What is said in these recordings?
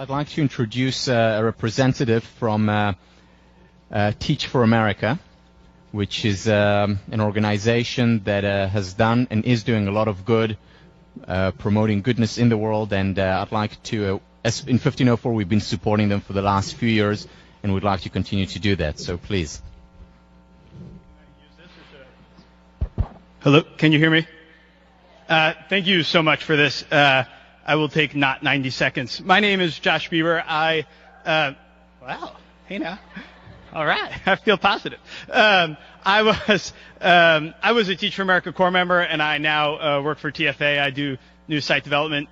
I'd like to introduce a representative from Teach for America, which is an organization that has done and is doing a lot of good, promoting goodness in the world, and I'd like to, as in 1504, we've been supporting them for the last few years, and we'd like to continue to do that, so please. Hello, can you hear me? Thank you so much for this. I will take not 90 seconds. My name is Josh Bieber. Wow, hey now. All right, I feel positive. I was a Teach for America core member, and I now work for TFA. I do new site development.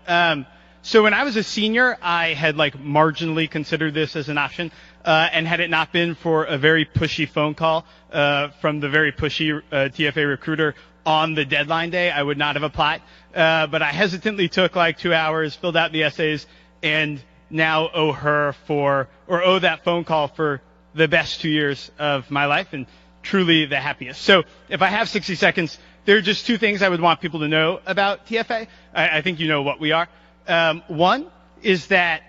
So when I was a senior, I had marginally considered this as an option, and had it not been for a very pushy phone call from the very pushy TFA recruiter on the deadline day, I would not have applied. But I hesitantly took 2 hours, filled out the essays, and now owe that phone call for the best 2 years of my life, and truly the happiest. So if I have 60 seconds, there are just two things I would want people to know about TFA. I think you know what we are. One is that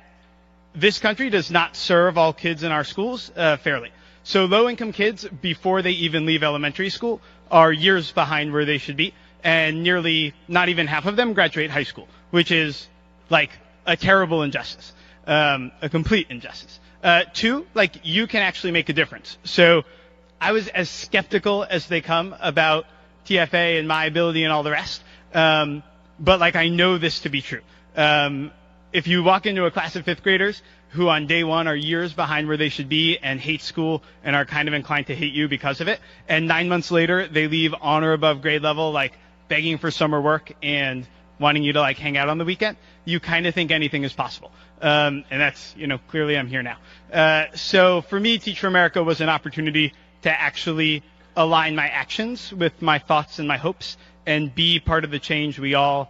this country does not serve all kids in our schools fairly. So low-income kids, before they even leave elementary school, are years behind where they should be, and nearly not even half of them graduate high school, which is a terrible injustice, a complete injustice. Two, you can actually make a difference. So I was as skeptical as they come about TFA and my ability and all the rest, but I know this to be true. If you walk into a class of fifth graders who on day one are years behind where they should be and hate school and are kind of inclined to hate you because of it, and 9 months later they leave on or above grade level, begging for summer work and wanting you to hang out on the weekend, you kind of think anything is possible. And that's, clearly I'm here now. So for me, Teach for America was an opportunity to actually align my actions with my thoughts and my hopes and be part of the change we all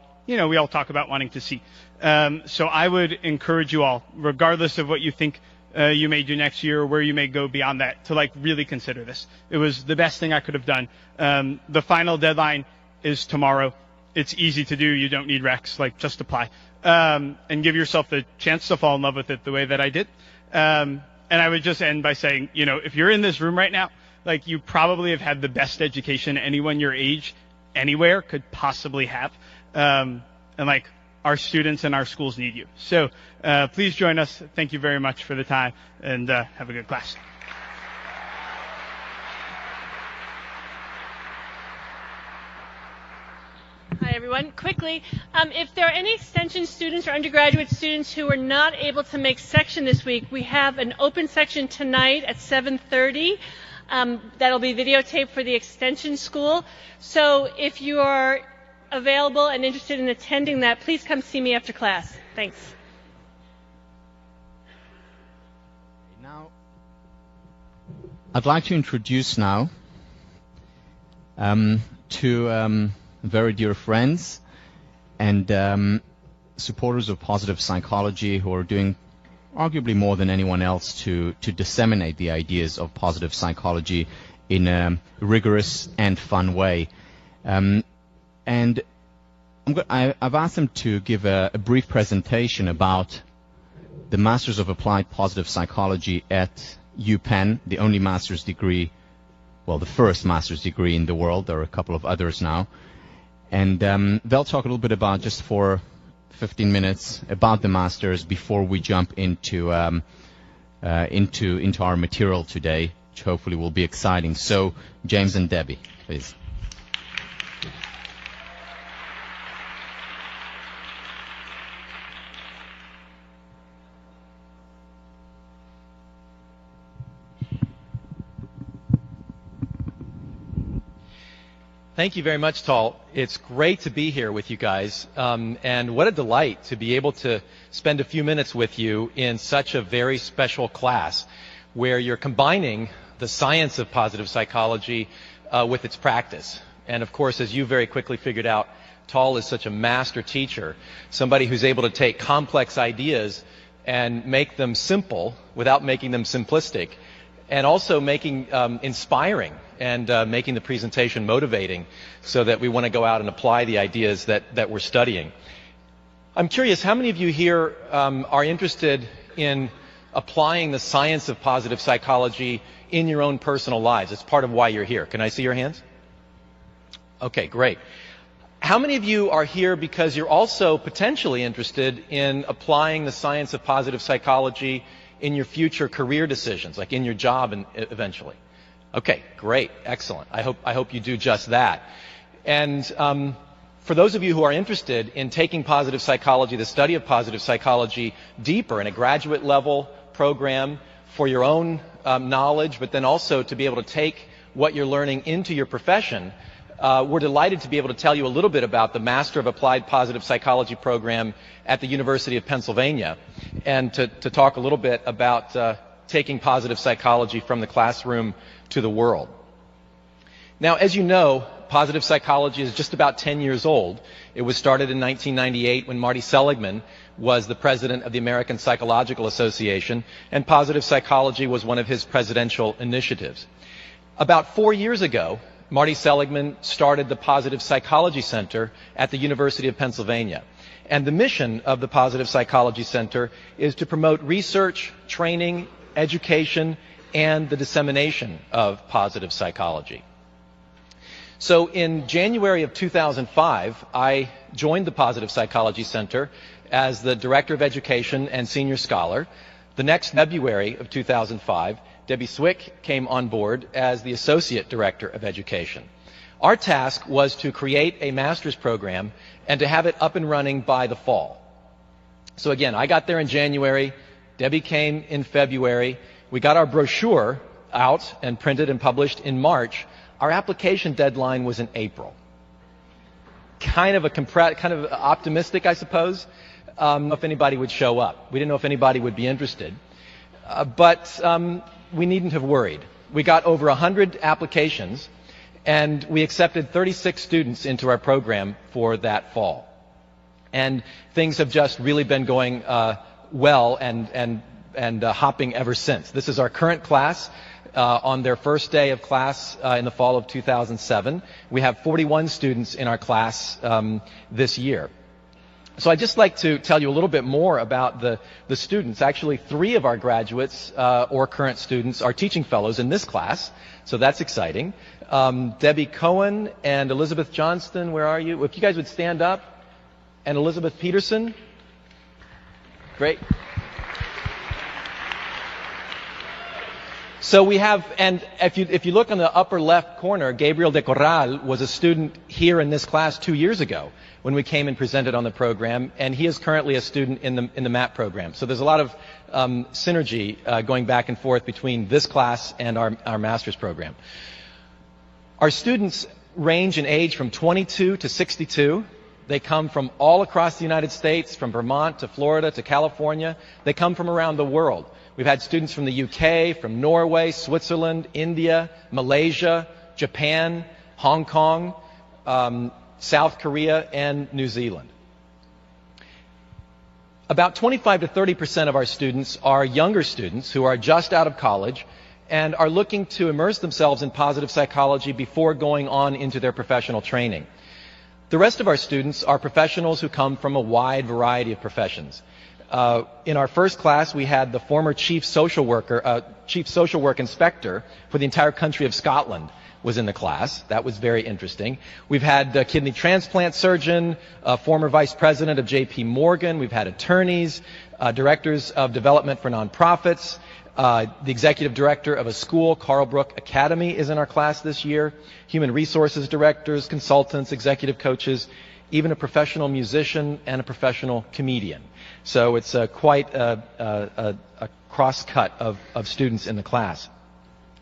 talk about wanting to see. So I would encourage you all, regardless of what you think you may do next year or where you may go beyond that, to really consider this. It was the best thing I could have done. The final deadline is tomorrow. It's easy to do. You don't need recs. Just apply. And give yourself the chance to fall in love with it the way that I did. And I would just end by saying, if you're in this room right now, you probably have had the best education anyone your age anywhere could possibly have. And our students and our schools need you. So please join us. Thank you very much for the time, and have a good class. Hi, everyone. Quickly, if there are any extension students or undergraduate students who were not able to make section this week, we have an open section tonight at 7:30. That'll be videotaped for the extension school. So if you are available and interested in attending that, please come see me after class. Thanks. Now, I'd like to introduce now two very dear friends and supporters of positive psychology who are doing arguably more than anyone else to disseminate the ideas of positive psychology in a rigorous and fun way. And I've asked them to give a brief presentation about the Masters of Applied Positive Psychology at UPenn, the only master's degree, well, the first master's degree in the world. There are a couple of others now. And they'll talk a little bit about, just for 15 minutes, about the masters before we jump into our material today, which hopefully will be exciting. So, James and Debbie, please. Thank you very much, Tal. It's great to be here with you guys, and what a delight to be able to spend a few minutes with you in such a very special class where you're combining the science of positive psychology with its practice. And of course, as you very quickly figured out, Tal is such a master teacher, somebody who's able to take complex ideas and make them simple without making them simplistic, and also making inspiring and making the presentation motivating so that we want to go out and apply the ideas that we're studying. I'm curious, how many of you here are interested in applying the science of positive psychology in your own personal lives? It's part of why you're here. Can I see your hands? Okay, great. How many of you are here because you're also potentially interested in applying the science of positive psychology in your future career decisions, like in your job and eventually? Okay, great, excellent. I hope you do just that. And for those of you who are interested in taking positive psychology, the study of positive psychology, deeper in a graduate level program for your own knowledge, but then also to be able to take what you're learning into your profession, we're delighted to be able to tell you a little bit about the Master of Applied Positive Psychology program at the University of Pennsylvania, and to talk a little bit about taking positive psychology from the classroom to the world. Now, as you know, positive psychology is just about 10 years old. It was started in 1998 when Marty Seligman was the president of the American Psychological Association, and positive psychology was one of his presidential initiatives. About 4 years ago, Marty Seligman started the Positive Psychology Center at the University of Pennsylvania. And the mission of the Positive Psychology Center is to promote research, training, education, and the dissemination of positive psychology. So in January of 2005, I joined the Positive Psychology Center as the Director of Education and Senior Scholar. The next February of 2005, Debbie Swick came on board as the Associate Director of Education. Our task was to create a master's program and to have it up and running by the fall. So again, I got there in January, Debbie came in February, we got our brochure out and printed and published in March. Our application deadline was in April. Kind of optimistic, I suppose, if anybody would show up. We didn't know if anybody would be interested. But we needn't have worried. We got over 100 applications, and we accepted 36 students into our program for that fall. And things have just really been going well and hopping ever since. This is our current class. On their first day of class in the fall of 2007. We have 41 students in our class this year. So I'd just like to tell you a little bit more about the students. Actually, 3 of our graduates or current students are teaching fellows in this class, so that's exciting. Debbie Cohen and Elizabeth Johnston, where are you? If you guys would stand up. And Elizabeth Peterson. Great. So we have, and if you look on the upper left corner, Gabriel de Corral was a student here in this class 2 years ago when we came and presented on the program, and he is currently a student in the MAP program. So there's a lot of synergy going back and forth between this class and our master's program. Our students range in age from 22 to 62. They come from all across the United States, from Vermont to Florida to California. They come from around the world. We've had students from the UK, from Norway, Switzerland, India, Malaysia, Japan, Hong Kong, South Korea, and New Zealand. About 25 to 30% of our students are younger students who are just out of college and are looking to immerse themselves in positive psychology before going on into their professional training. The rest of our students are professionals who come from a wide variety of professions. In our first class, we had the former chief social work inspector for the entire country of Scotland was in the class. That was very interesting. We've had a kidney transplant surgeon, a former vice president of J.P. Morgan. We've had attorneys, directors of development for nonprofits. The executive director of a school, Carlbrook Academy, is in our class this year. Human resources directors, consultants, executive coaches, even a professional musician and a professional comedian. So it's quite a cross-cut of students in the class.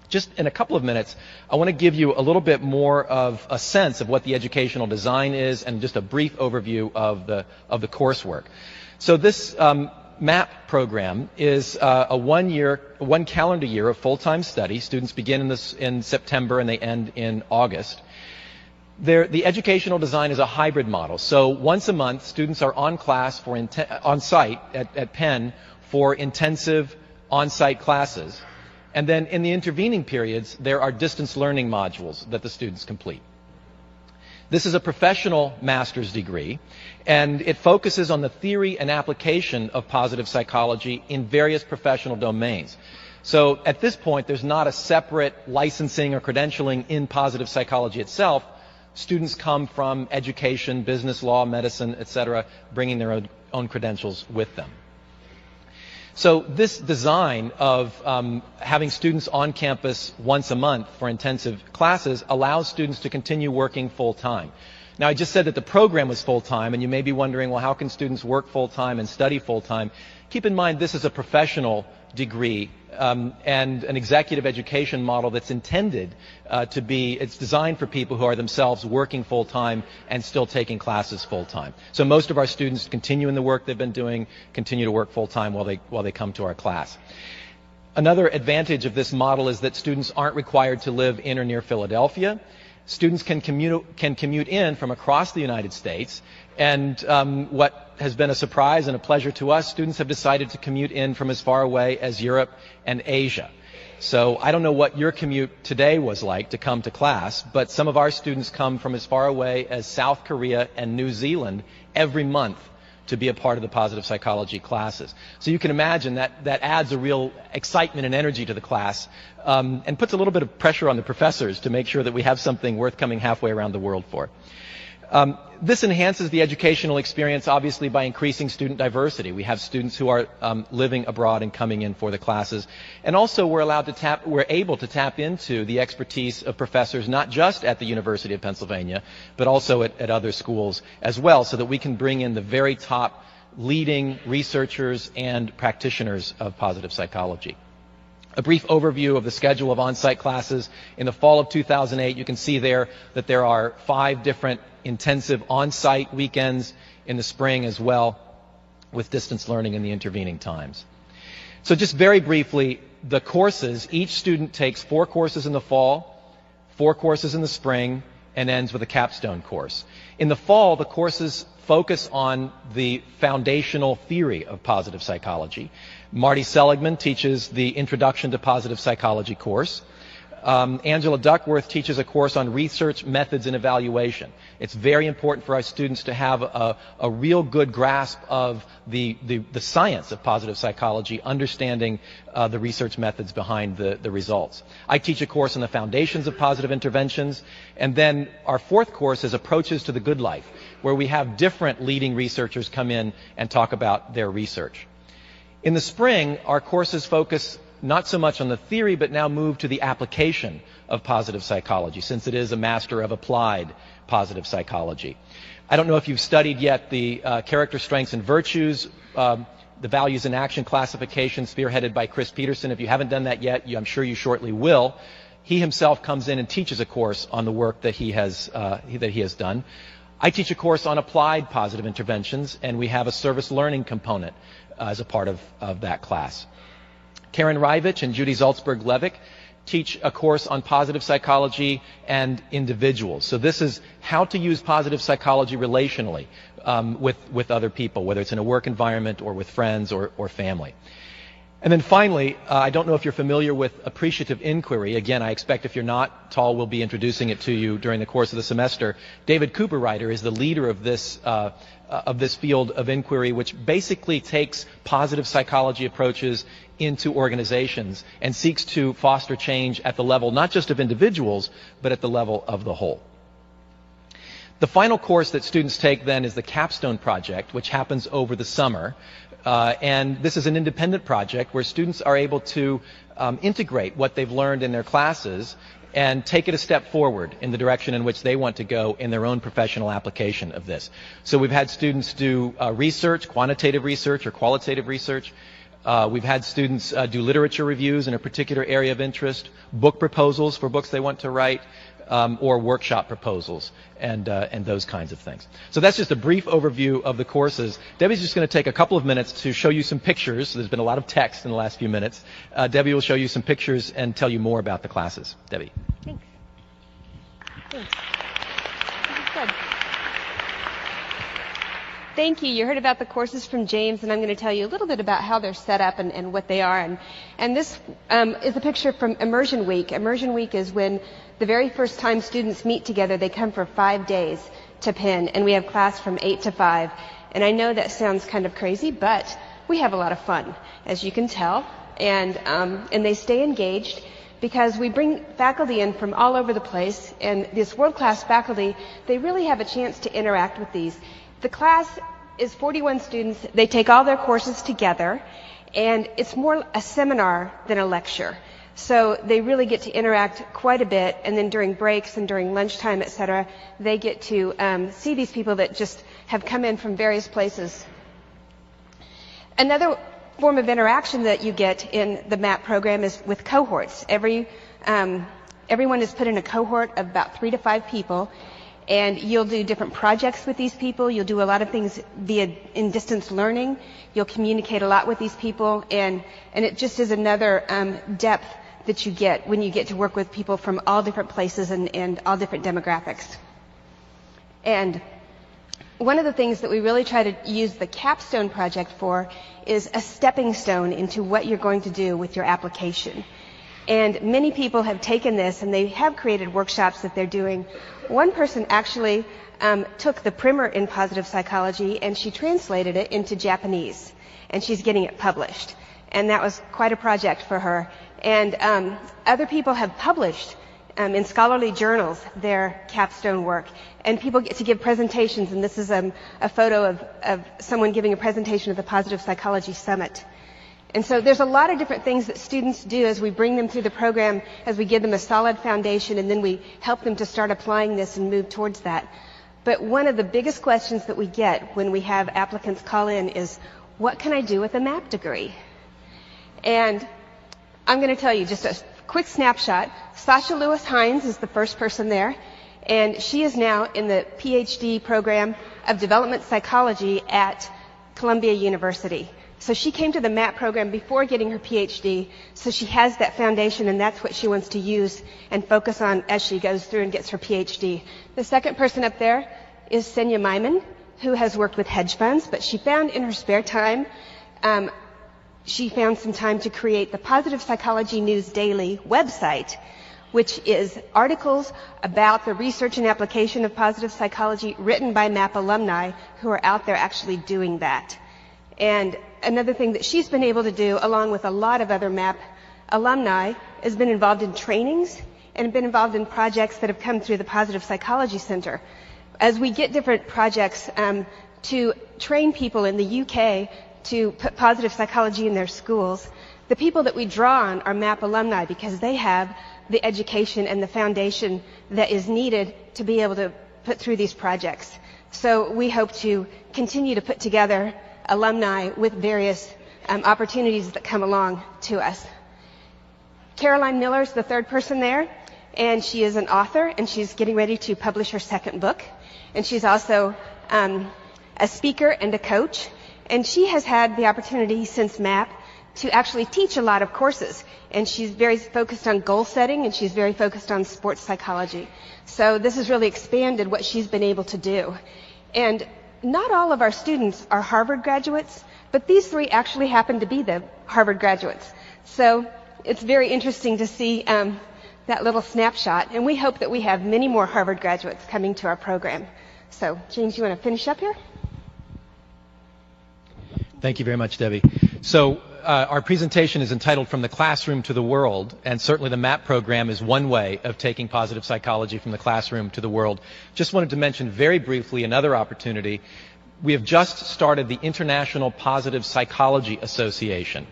Just in a couple of minutes, I want to give you a little bit more of a sense of what the educational design is and just a brief overview of the coursework. So this MAP program is a one calendar year of full-time study. Students begin in September and they end in August. The educational design is a hybrid model. So once a month, students are on site at Penn for intensive on-site classes. And then in the intervening periods, there are distance learning modules that the students complete. This is a professional master's degree, and it focuses on the theory and application of positive psychology in various professional domains. So at this point, there's not a separate licensing or credentialing in positive psychology itself. Students come from education, business law, medicine, etc., bringing their own credentials with them. So this design of having students on campus once a month for intensive classes allows students to continue working full-time. Now, I just said that the program was full-time, and you may be wondering, well, how can students work full-time and study full-time? Keep in mind this is a professional degree and an executive education model that's intended to be, it's designed for people who are themselves working full-time and still taking classes full-time. So most of our students continue in the work they've been doing, continue to work full-time while they come to our class. Another advantage of this model is that students aren't required to live in or near Philadelphia. Students can commute in from across the United States, and what has been a surprise and a pleasure to us, students have decided to commute in from as far away as Europe and Asia. So I don't know what your commute today was like to come to class, but some of our students come from as far away as South Korea and New Zealand every month to be a part of the positive psychology classes. So you can imagine that adds a real excitement and energy to the class and puts a little bit of pressure on the professors to make sure that we have something worth coming halfway around the world for. This enhances the educational experience, obviously, by increasing student diversity. We have students who are living abroad and coming in for the classes. And also we're able to tap into the expertise of professors, not just at the University of Pennsylvania, but also at other schools as well, so that we can bring in the very top leading researchers and practitioners of positive psychology. A brief overview of the schedule of on-site classes. In the fall of 2008, you can see there that there are 5 different intensive on-site weekends in the spring as well, with distance learning in the intervening times. So just very briefly, the courses, each student takes 4 courses in the fall, 4 courses in the spring, and ends with a capstone course. In the fall, the courses focus on the foundational theory of positive psychology. Marty Seligman teaches the Introduction to Positive Psychology course. Angela Duckworth teaches a course on research, methods, and evaluation. It's very important for our students to have a real good grasp of the science of positive psychology, understanding the research methods behind the results. I teach a course on the foundations of positive interventions, and then our 4th course is Approaches to the Good Life, where we have different leading researchers come in and talk about their research. In the spring, our courses focus not so much on the theory, but now move to the application of positive psychology, since it is a Master of Applied Positive Psychology. I don't know if you've studied yet the Character, Strengths, and Virtues, the Values in Action classification spearheaded by Chris Peterson. If you haven't done that yet, I'm sure you shortly will. He himself comes in and teaches a course on the work that he has done. I teach a course on applied positive interventions, and we have a service learning component as a part of that class. Karen Rivich and Judy Zaltzberg-Levick teach a course on positive psychology and individuals. So this is how to use positive psychology relationally with other people, whether it's in a work environment or with friends or family. And then finally, I don't know if you're familiar with appreciative inquiry. Again, I expect if you're not, Tal will be introducing it to you during the course of the semester. David Cooperrider is the leader of this field of inquiry, which basically takes positive psychology approaches into organizations and seeks to foster change at the level not just of individuals, but at the level of the whole. The final course that students take then is the Capstone Project, which happens over the summer. And this is an independent project where students are able to integrate what they've learned in their classes and take it a step forward in the direction in which they want to go in their own professional application of this. So we've had students do research, quantitative research or qualitative research. We've had students do literature reviews in a particular area of interest, book proposals for books they want to write, or workshop proposals and those kinds of things. So that's just a brief overview of the courses. Debbie's just going to take a couple of minutes to show you some pictures. There's been a lot of text in the last few minutes. Debbie will show you some pictures and tell you more about the classes. Debbie. Thanks. Thanks. This is good. Thank you. You heard about the courses from James, and I'm going to tell you a little bit about how they're set up and what they are. And this is a picture from Immersion Week. Immersion Week is when the very first time students meet together, they come for 5 days to Penn, and we have class from 8 to 5. And I know that sounds kind of crazy, but we have a lot of fun, as you can tell. And they stay engaged because we bring faculty in from all over the place, and this world-class faculty, they really have a chance to interact with these. The class is 41 students. They take all their courses together, and it's more a seminar than a lecture. So they really get to interact quite a bit, and then during breaks and during lunchtime, et cetera, they get to see these people that just have come in from various places. Another form of interaction that you get in the MAP program is with cohorts. Everyone is put in a cohort of about 3 to 5 people, and you'll do different projects with these people. You'll do a lot of things in distance learning. You'll communicate a lot with these people, and it just is another depth that you get when you get to work with people from all different places and all different demographics. And one of the things that we really try to use the capstone project for is a stepping stone into what you're going to do with your application. And many people have taken this and they have created workshops that they're doing. One person actually took the primer in positive psychology and she translated it into Japanese, and she's getting it published. And that was quite a project for her. And other people have published in scholarly journals their capstone work, and people get to give presentations, and this is a photo of someone giving a presentation at the Positive Psychology Summit. And so there's a lot of different things that students do as we bring them through the program, as we give them a solid foundation, and then we help them to start applying this and move towards that. But one of the biggest questions that we get when we have applicants call in is, what can I do with a MAP degree? And I'm going to tell you just a quick snapshot. Sasha Lewis Hines is the first person there, and she is now in the PhD program of development psychology at Columbia University. So she came to the MAP program before getting her PhD, so she has that foundation, and that's what she wants to use and focus on as she goes through and gets her PhD. The second person up there is Senya Myman, who has worked with hedge funds, but she found in her spare time, she found some time to create the Positive Psychology News Daily website, which is articles about the research and application of positive psychology written by MAP alumni who are out there actually doing that. And another thing that she's been able to do, along with a lot of other MAP alumni, has been involved in trainings and been involved in projects that have come through the Positive Psychology Center. As we get different projects to train people in the UK to put positive psychology in their schools, the people that we draw on are MAP alumni because they have the education and the foundation that is needed to be able to put through these projects. So we hope to continue to put together alumni with various opportunities that come along to us. Caroline Miller is the third person there, and she is an author, and she's getting ready to publish her second book. And she's also a speaker and a coach, and she has had the opportunity since MAP to actually teach a lot of courses, and she's very focused on goal setting, and she's very focused on sports psychology. So this has really expanded what she's been able to do. And not all of our students are Harvard graduates, but these three actually happen to be the Harvard graduates. So it's very interesting to see that little snapshot, and we hope that we have many more Harvard graduates coming to our program. So, James, you want to finish up here? Thank you very much, Debbie. So our presentation is entitled From the Classroom to the World, and certainly the MAP program is one way of taking positive psychology from the classroom to the world. Just wanted to mention very briefly another opportunity. We have just started the International Positive Psychology Association.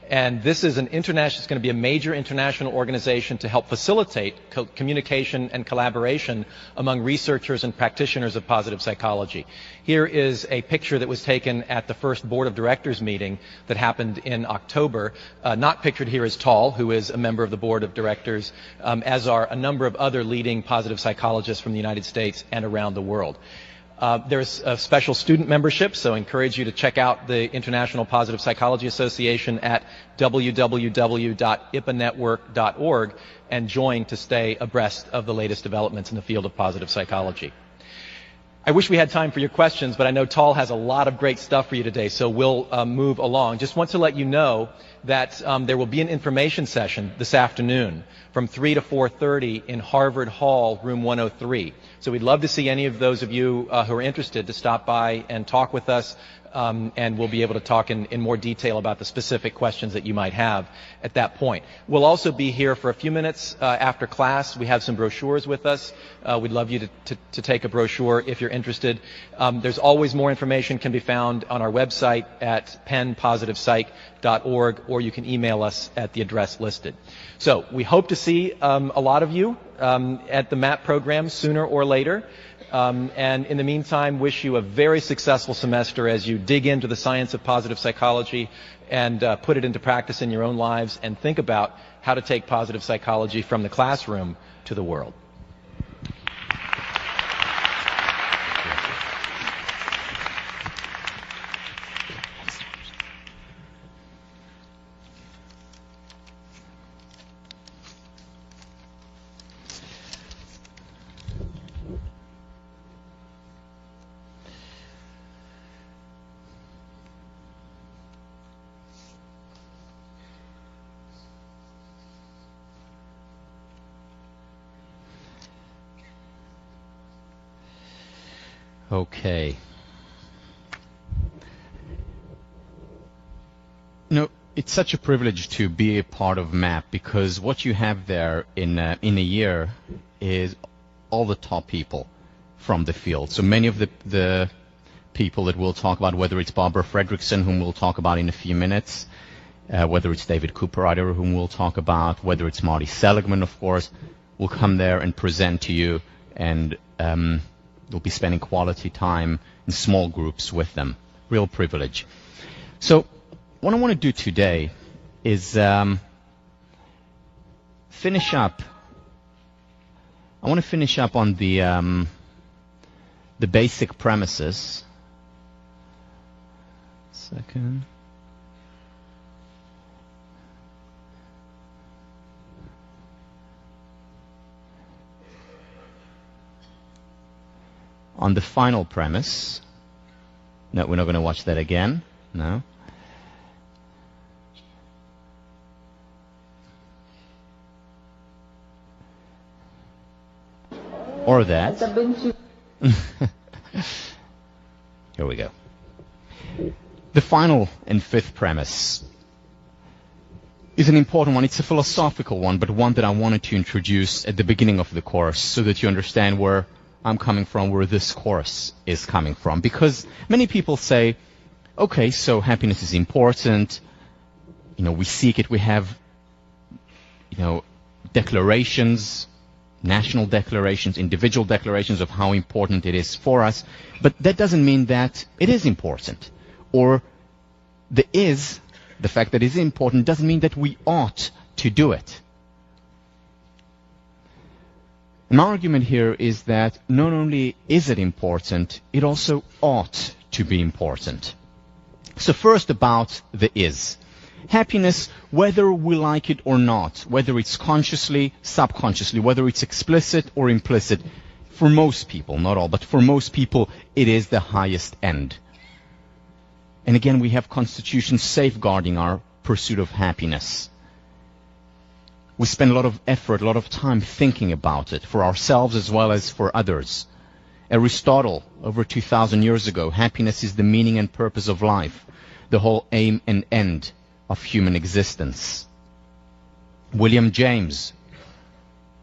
And this is it's going to be a major international organization to help facilitate communication and collaboration among researchers and practitioners of positive psychology. Here is a picture that was taken at the first board of directors meeting that happened in October. Not pictured here is Tal, who is a member of the board of directors, as are a number of other leading positive psychologists from the United States and around the world. There's a special student membership, so I encourage you to check out the International Positive Psychology Association at www.ipanetwork.org and join to stay abreast of the latest developments in the field of positive psychology. I wish we had time for your questions, but I know Tal has a lot of great stuff for you today, so we'll move along. Just want to let you know that there will be an information session this afternoon from 3 to 4:30 in Harvard Hall, room 103. So we'd love to see any of those of you who are interested to stop by and talk with us, and we'll be able to talk in more detail about the specific questions that you might have at that point. We'll also be here for a few minutes after class. We have some brochures with us. We'd love you to take a brochure if you're interested. There's always more information can be found on our website at penpositivepsych.org, or you can email us at the address listed. So we hope to see a lot of you at the MAP program sooner or later. And in the meantime, wish you a very successful semester as you dig into the science of positive psychology and put it into practice in your own lives, and think about how to take positive psychology from the classroom to the world. Okay. You know, it's such a privilege to be a part of MAP, because what you have there in a year is all the top people from the field. So many of the people that we'll talk about, whether it's Barbara Fredrickson, whom we'll talk about in a few minutes, whether it's David Cooperrider, whom we'll talk about, whether it's Marty Seligman, of course, will come there and present to you, and you'll be spending quality time in small groups with them. Real privilege. So what I want to do today is finish up. I want to finish up on the basic premises. Second. On the final premise. No, we're not going to watch that again. No. Or that. Here we go. The final and fifth premise is an important one. It's a philosophical one, but one that I wanted to introduce at the beginning of the course so that you understand where I'm coming from, where this course is coming from. Because many people say, okay, so happiness is important, we seek it, we have, declarations, national declarations, individual declarations of how important it is for us, but that doesn't mean that it is important. Or the fact that it is important doesn't mean that we ought to do it. My argument here is that not only is it important, it also ought to be important. So first about the is. Happiness, whether we like it or not, whether it's consciously, subconsciously, whether it's explicit or implicit, for most people, not all, but for most people, it is the highest end. And again, we have constitutions safeguarding our pursuit of happiness. We spend a lot of effort, a lot of time thinking about it, for ourselves as well as for others. Aristotle, over 2,000 years ago, happiness is the meaning and purpose of life, the whole aim and end of human existence. William James,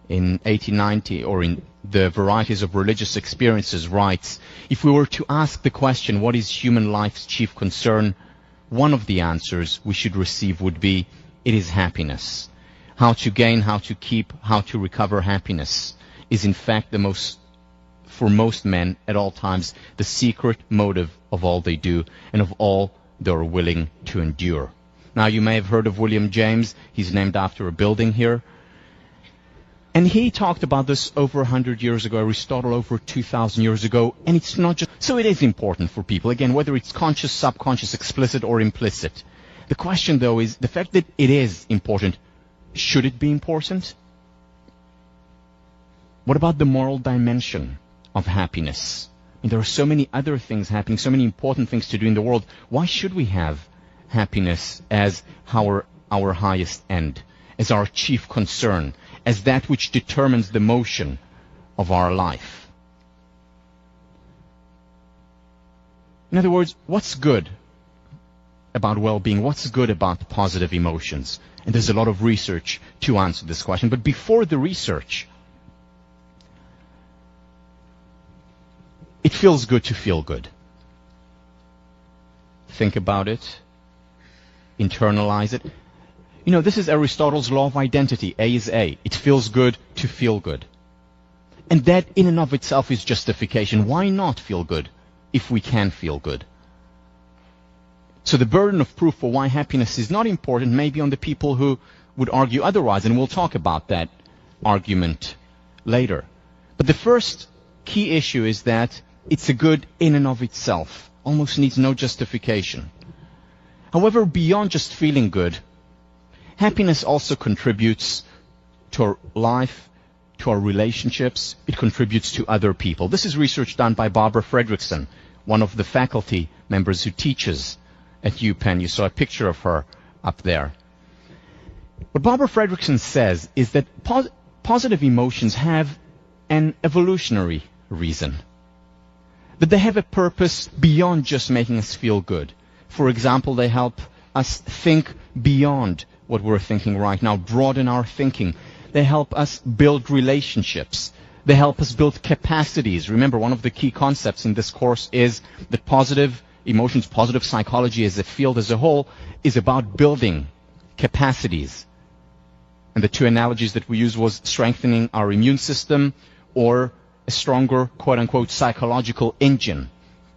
in 1890, or in The Varieties of Religious Experiences, writes, if we were to ask the question, what is human life's chief concern, one of the answers we should receive would be, it is happiness. How to gain, how to keep, how to recover happiness is in fact for most men at all times, the secret motive of all they do and of all they are willing to endure. Now you may have heard of William James. He's named after a building here. And he talked about this over 100 years ago, Aristotle over 2,000 years ago, and it's not just... So it is important for people, again, whether it's conscious, subconscious, explicit, or implicit. The question, though, is the fact that it is important. Should it be important? What about the moral dimension of happiness? And there are so many other things happening, so many important things to do in the world. Why should we have happiness as our highest end, as our chief concern, as that which determines the motion of our life? In other words, what's good about well-being? What's good about positive emotions? And there's a lot of research to answer this question. But before the research, it feels good to feel good. Think about it. Internalize it. You know, this is Aristotle's law of identity. A is A. It feels good to feel good. And that in and of itself is justification. Why not feel good if we can feel good? So the burden of proof for why happiness is not important may be on the people who would argue otherwise, and we'll talk about that argument later. But the first key issue is that it's a good in and of itself. Almost needs no justification. However, beyond just feeling good, happiness also contributes to our life, to our relationships. It contributes to other people. This is research done by Barbara Fredrickson, one of the faculty members who teaches at UPenn. You saw a picture of her up there. What Barbara Fredrickson says is that positive emotions have an evolutionary reason. That they have a purpose beyond just making us feel good. For example, they help us think beyond what we're thinking right now, broaden our thinking. They help us build relationships. They help us build capacities. Remember, one of the key concepts in this course is that positive emotions, positive psychology as a field as a whole, is about building capacities. And the two analogies that we used was strengthening our immune system or a stronger, quote-unquote, psychological engine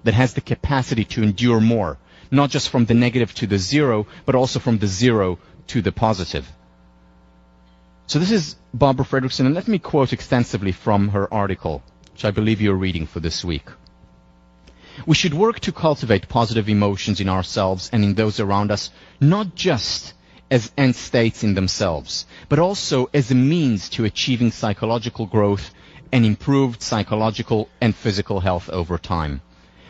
that has the capacity to endure more, not just from the negative to the zero, but also from the zero to the positive. So this is Barbara Fredrickson, and let me quote extensively from her article, which I believe you're reading for this week. We should work to cultivate positive emotions in ourselves and in those around us, not just as end states in themselves, but also as a means to achieving psychological growth and improved psychological and physical health over time.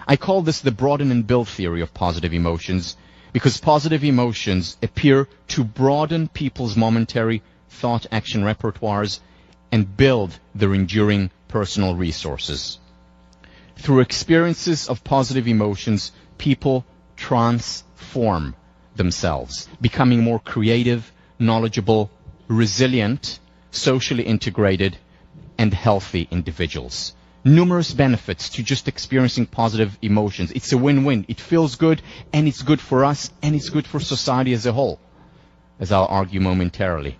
I call this the broaden and build theory of positive emotions, because positive emotions appear to broaden people's momentary thought-action repertoires and build their enduring personal resources. Through experiences of positive emotions, people transform themselves, becoming more creative, knowledgeable, resilient, socially integrated, and healthy individuals. Numerous benefits to just experiencing positive emotions. It's a win-win. It feels good, and it's good for us, and it's good for society as a whole, as I'll argue momentarily.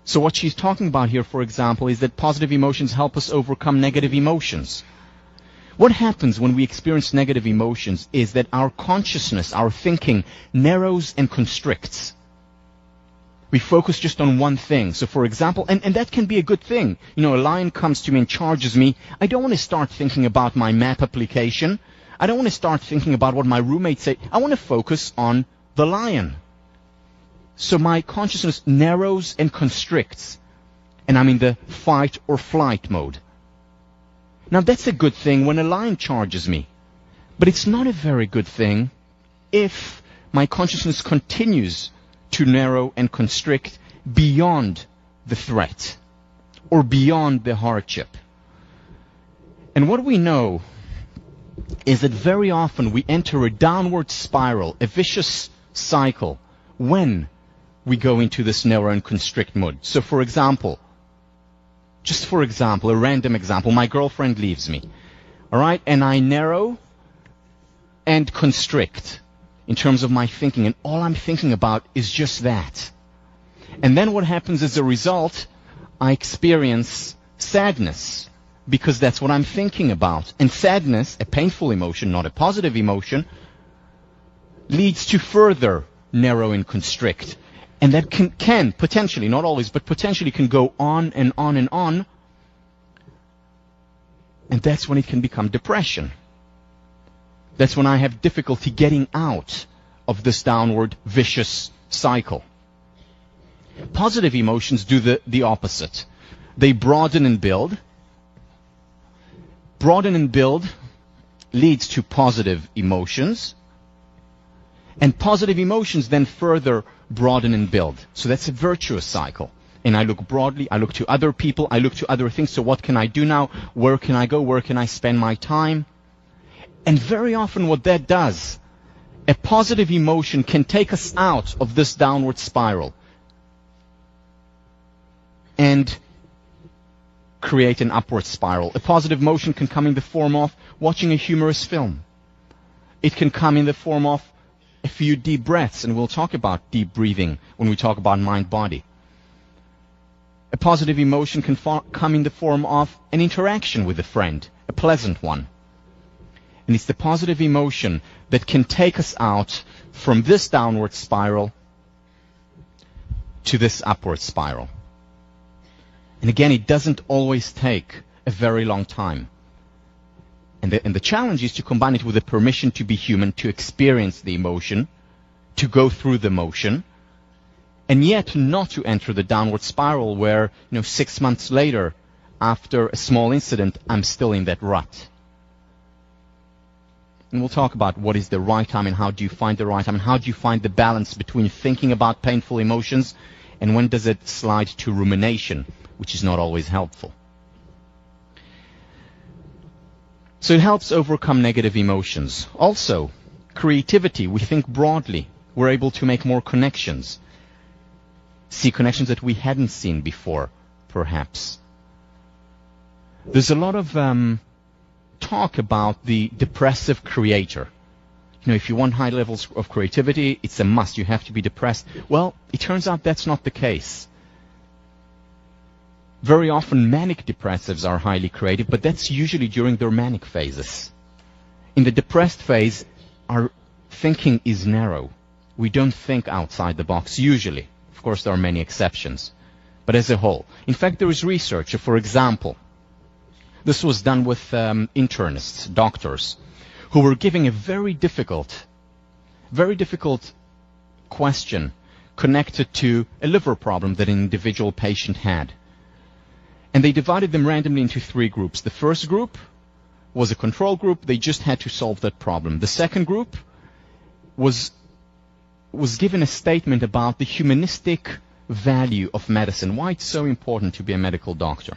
So what she's talking about here, for example, is that positive emotions help us overcome negative emotions. What happens when we experience negative emotions is that our consciousness, our thinking, narrows and constricts. We focus just on one thing. So for example, and that can be a good thing. You know, a lion comes to me and charges me. I don't want to start thinking about my map application. I don't want to start thinking about what my roommates say. I want to focus on the lion. So my consciousness narrows and constricts. And I'm in the fight or flight mode. Now that's a good thing when a lion charges me. But it's not a very good thing if my consciousness continues to narrow and constrict beyond the threat or beyond the hardship. And what we know is that very often we enter a downward spiral, a vicious cycle, when we go into this narrow and constrict mode. So for example, just for example, a random example, my girlfriend leaves me, all right, and I narrow and constrict in terms of my thinking, and all I'm thinking about is just that. And then what happens as a result, I experience sadness, because that's what I'm thinking about. And sadness, a painful emotion, not a positive emotion, leads to further narrow and constrict. And that can potentially, not always, but potentially can go on and on and on. And that's when it can become depression. That's when I have difficulty getting out of this downward vicious cycle. Positive emotions do the opposite. They broaden and build. Broaden and build leads to positive emotions, and positive emotions then further broaden and build. So that's a virtuous cycle. And I look broadly, I look to other people, I look to other things. So what can I do now? Where can I go? Where can I spend my time? And very often what that does, a positive emotion can take us out of this downward spiral and create an upward spiral. A positive emotion can come in the form of watching a humorous film. It can come in the form of a few deep breaths, and we'll talk about deep breathing when we talk about mind-body. A positive emotion can come in the form of an interaction with a friend, a pleasant one. And it's the positive emotion that can take us out from this downward spiral to this upward spiral. And again, it doesn't always take a very long time. And the challenge is to combine it with the permission to be human, to experience the emotion, to go through the motion, and yet not to enter the downward spiral where, 6 months later, after a small incident, I'm still in that rut. And we'll talk about what is the right time and how do you find the right time and how do you find the balance between thinking about painful emotions and when does it slide to rumination, which is not always helpful. So it helps overcome negative emotions. Also, creativity. We think broadly. We're able to make more connections. See connections that we hadn't seen before, perhaps. There's a lot of talk about the depressive creator. If you want high levels of creativity, it's a must. You have to be depressed. Well, it turns out that's not the case. Very often manic depressives are highly creative, but that's usually during their manic phases. In the depressed phase, our thinking is narrow. We don't think outside the box, usually. Of course, there are many exceptions. But as a whole. In fact, there is research. For example, this was done with internists, doctors, who were giving a very difficult question connected to a liver problem that an individual patient had. And they divided them randomly into 3 groups. The first group was a control group. They just had to solve that problem. The second group was given a statement about the humanistic value of medicine, why it's so important to be a medical doctor.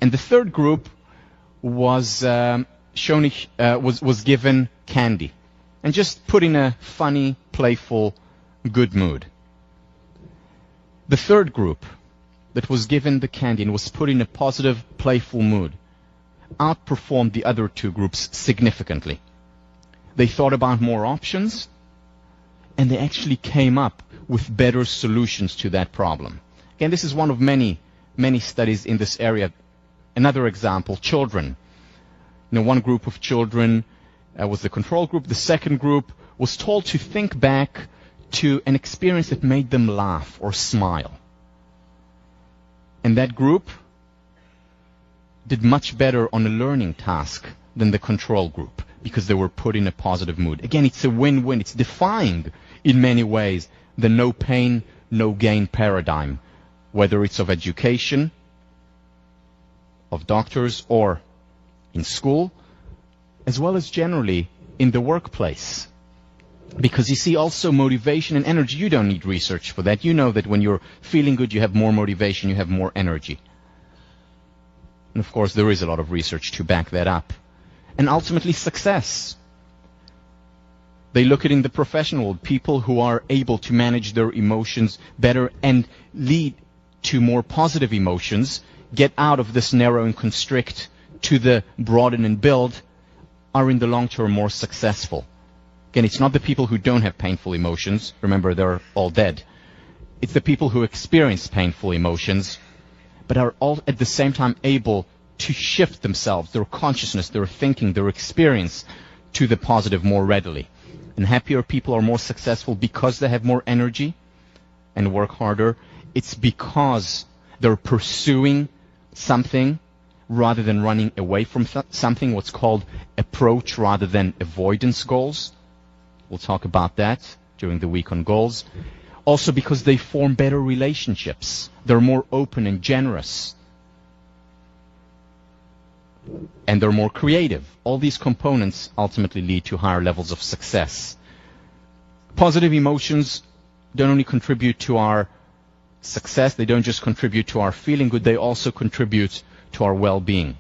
And the third group was given candy and just put in a funny, playful, good mood. The third group that was given the candy and was put in a positive, playful mood outperformed the other 2 groups significantly. They thought about more options, and they actually came up with better solutions to that problem. Again, this is one of many, many studies in this area. Another example, children. One group of children was the control group. The second group was told to think back to an experience that made them laugh or smile. And that group did much better on a learning task than the control group because they were put in a positive mood. Again, it's a win-win. It's defying, in many ways, the no pain, no gain paradigm, whether it's of education, of doctors, or in school, as well as generally in the workplace. Because you see, also motivation and energy, you don't need research for that. You know that when you're feeling good, you have more motivation, you have more energy. And of course, there is a lot of research to back that up. And ultimately, success. They look at in the professional world, people who are able to manage their emotions better and lead to more positive emotions, get out of this narrow and constrict to the broaden and build, are in the long term more successful. Again, it's not the people who don't have painful emotions. Remember, they're all dead. It's the people who experience painful emotions, but are all at the same time able to shift themselves, their consciousness, their thinking, their experience to the positive more readily. And happier people are more successful because they have more energy and work harder. It's because they're pursuing something rather than running away from something, what's called approach rather than avoidance goals. We'll talk about that during the week on goals. Also because they form better relationships. They're more open and generous. and they're more creative. All these components ultimately lead to higher levels of success. Positive emotions don't only contribute to our success, they don't just contribute to our feeling good, they also contribute to our well-being.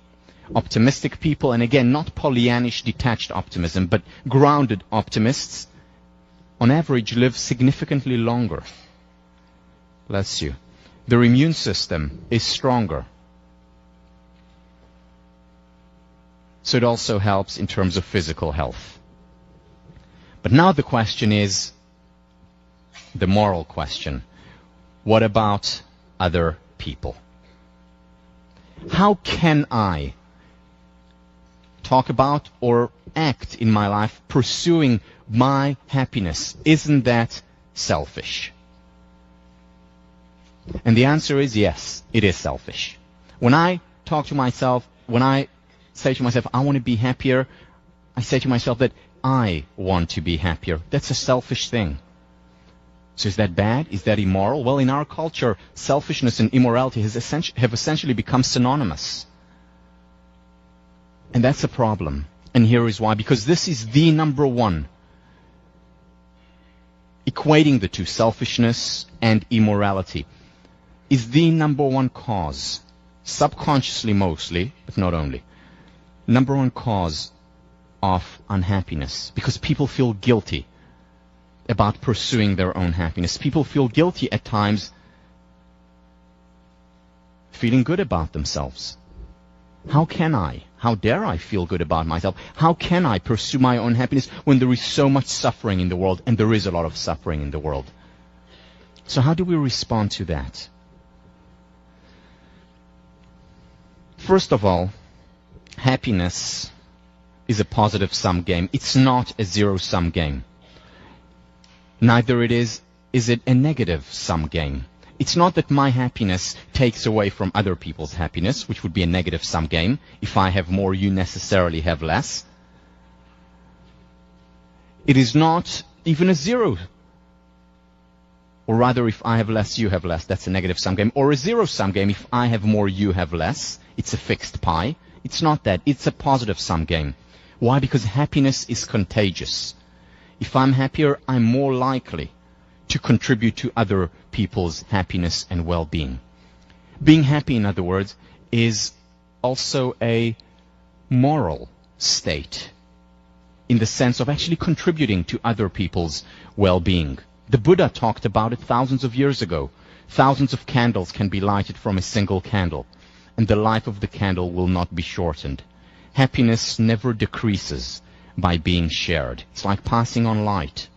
Optimistic people, and again, not Pollyannish detached optimism, but grounded optimists, on average live significantly longer. Bless you. Their immune system is stronger. So it also helps in terms of physical health. But now the question is the moral question. What about other people? How can I talk about or act in my life pursuing my happiness? Isn't that selfish? And the answer is yes, it is selfish. When I talk to myself, when I say to myself, I want to be happier, I say to myself that I want to be happier. That's a selfish thing. So is that bad? Is that immoral? Well, in our culture, selfishness and immorality have essentially become synonymous. And that's a problem. And here is why. Because this is the number one. Equating the two, selfishness and immorality, is the number one cause, subconsciously mostly, but not only, number one cause of unhappiness. Because people feel guilty about pursuing their own happiness. People feel guilty at times feeling good about themselves. How can I? How dare I feel good about myself? How can I pursue my own happiness when there is so much suffering in the world? And there is a lot of suffering in the world. So how do we respond to that? First of all, happiness is a positive-sum game. It's not a zero-sum game. Neither is it a negative-sum game. It's not that my happiness takes away from other people's happiness, which would be a negative-sum game. If I have more, you necessarily have less. It is not even a zero. Or rather, if I have less, you have less. That's a negative-sum game. Or a zero-sum game. If I have more, you have less. It's a fixed pie. It's not that. It's a positive-sum game. Why? Because happiness is contagious. If I'm happier, I'm more likely to contribute to other people's happiness and well-being. Being happy, in other words, is also a moral state in the sense of actually contributing to other people's well-being. The Buddha talked about it thousands of years ago. Thousands of candles can be lighted from a single candle, and the life of the candle will not be shortened. Happiness never decreases by being shared. It's like passing on light.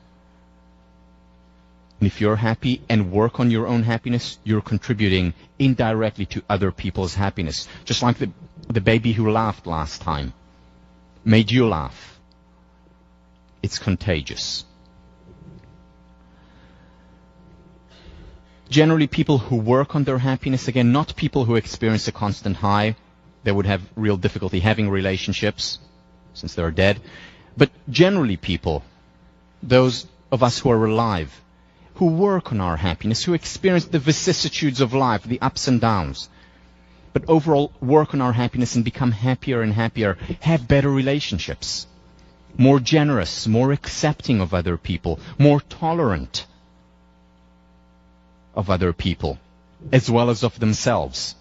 And if you're happy and work on your own happiness, you're contributing indirectly to other people's happiness. Just like the baby who laughed last time made you laugh. It's contagious. Generally, people who work on their happiness, again, not people who experience a constant high, they would have real difficulty having relationships since they're dead. But generally people, those of us who are alive, who work on our happiness, who experience the vicissitudes of life, the ups and downs, but overall work on our happiness and become happier and happier, have better relationships, more generous, more accepting of other people, more tolerant of other people, as well as of themselves.